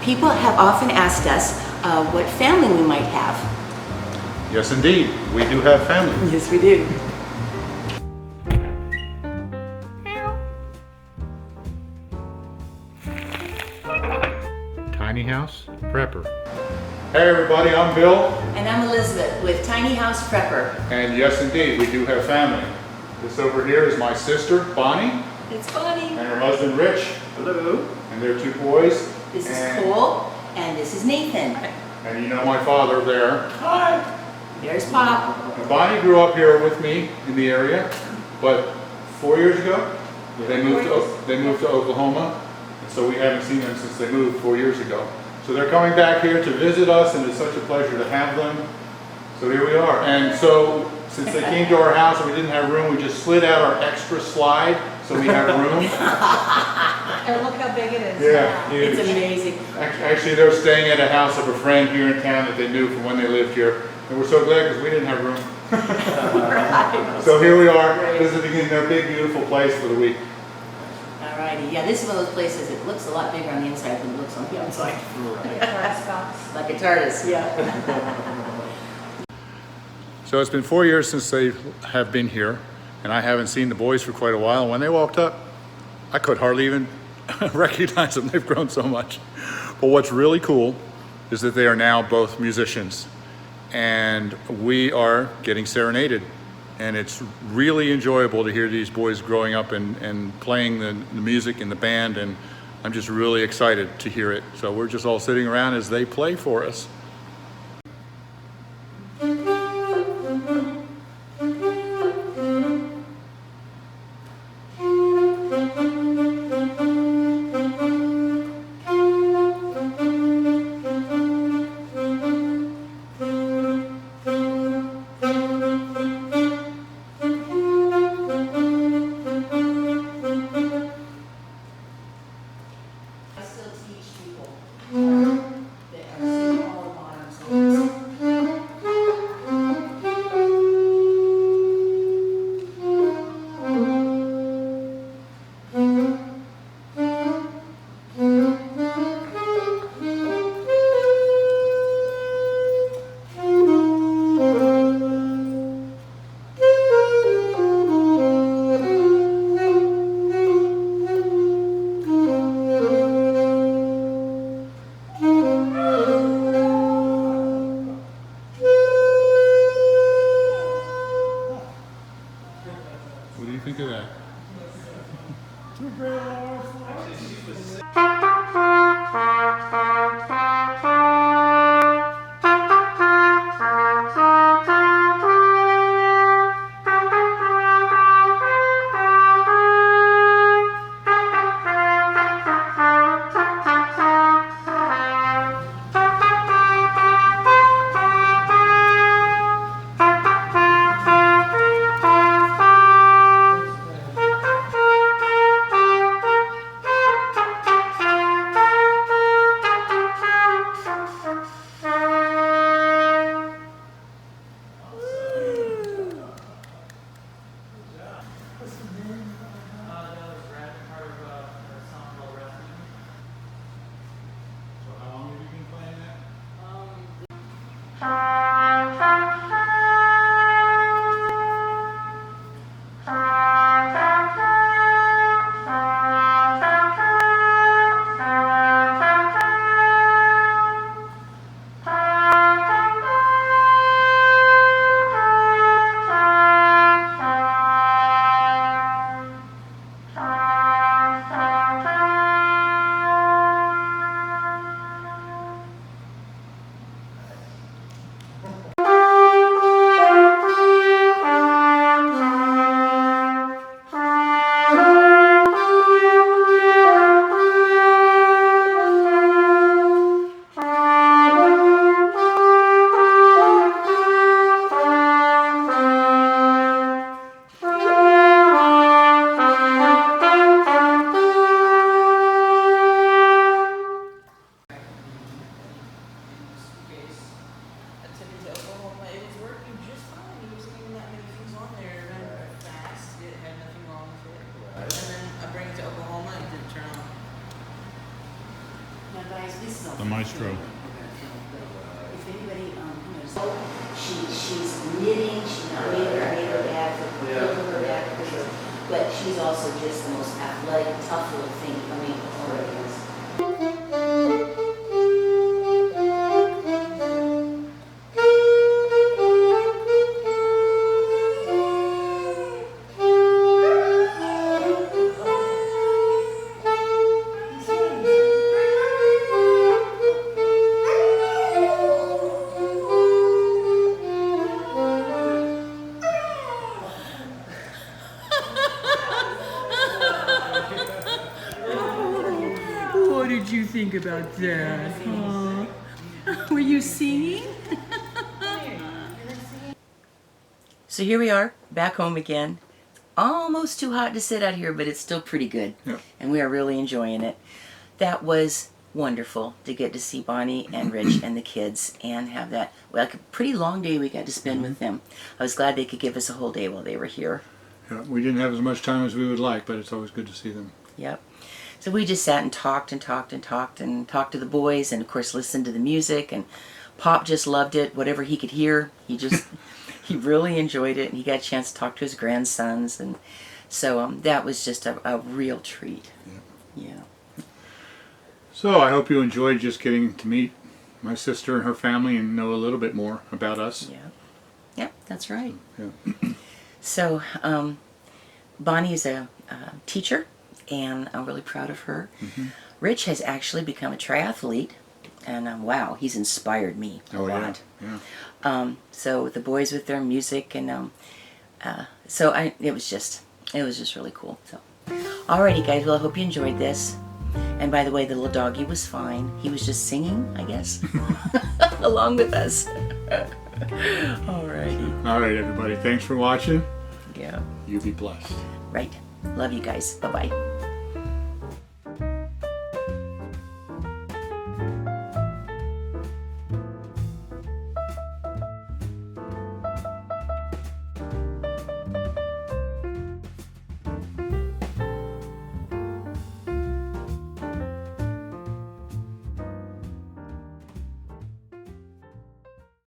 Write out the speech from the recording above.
People have often asked us what family we might have. Yes, indeed. We do have family. Yes, we do. Tiny House Prepper. Hey everybody, I'm Bill. And I'm Elizabeth with Tiny House Prepper. And yes, indeed, we do have family. This over here is my sister, Bonnie. It's Bonnie. And her husband, Rich. Hello. And their two boys. This is Cole, and this is Nathan. And you know my father there. Hi. There's Pop. And Bonnie grew up here with me in the area, but 4 years ago, they moved to Oklahoma. And so we haven't seen them since they moved 4 years ago. So they're coming back here to visit us, and it's such a pleasure to have them. So here we are. And so since they came to our house and we didn't have room, we just slid out our extra slide so we have room. And look how big it is. Yeah, huge. It's amazing. Actually, they're staying at a house of a friend here in town that they knew from when they lived here. And we're so glad because we didn't have room. Right. So here we are, Great. visiting in their big, beautiful place for the week. Alrighty, yeah, this is one of those places, it looks a lot bigger on the inside than it looks on the outside. Like a TARDIS, yeah. So it's been 4 years since they have been here, and I haven't seen the boys for quite a while. And when they walked up, I could hardly even recognize them. They've grown so much. But what's really cool is that they are now both musicians, and we are getting serenaded. And it's really enjoyable to hear these boys growing up and playing the music in the band, and I'm just really excited to hear it. So we're just all sitting around as they play for us. I still teach people that are singing all the modern songs. What do you think of that? So how long have you been playing that? Now, guys, this is all. The maestro. If anybody, she's knitting, she's not made her bag for her bag, but she's also just the most athletic, tough little thing. I mean, already is. What did you think about that? Huh? Were you singing? So here we are, back home again. Almost too hot to sit out here, but it's still pretty good. Yep. And we are really enjoying it. That was wonderful to get to see Bonnie and Rich and the kids and have that, like a pretty long day we got to spend with them. I was glad they could give us a whole day while they were here. Yeah, we didn't have as much time as we would like, but it's always good to see them. Yep. So we just sat and talked and talked and talked and talked to the boys and of course listened to the music, and Pop just loved it. Whatever he could hear, he just he really enjoyed it, and he got a chance to talk to his grandsons, and so that was just a real treat. Yeah. So I hope you enjoyed just getting to meet my sister and her family and know a little bit more about us. Yeah. Yep, that's right. Yeah. So Bonnie is a teacher, and I'm really proud of her. Rich has actually become a triathlete, and wow, he's inspired me a lot. Yeah. So the boys with their music, and so it was just really cool. So, alrighty, guys. Well, I hope you enjoyed this. And by the way, the little doggy was fine. He was just singing, I guess, along with us. Alrighty. All right, everybody. Thanks for watching. Yeah. You be blessed. Right. Love you guys. Bye bye.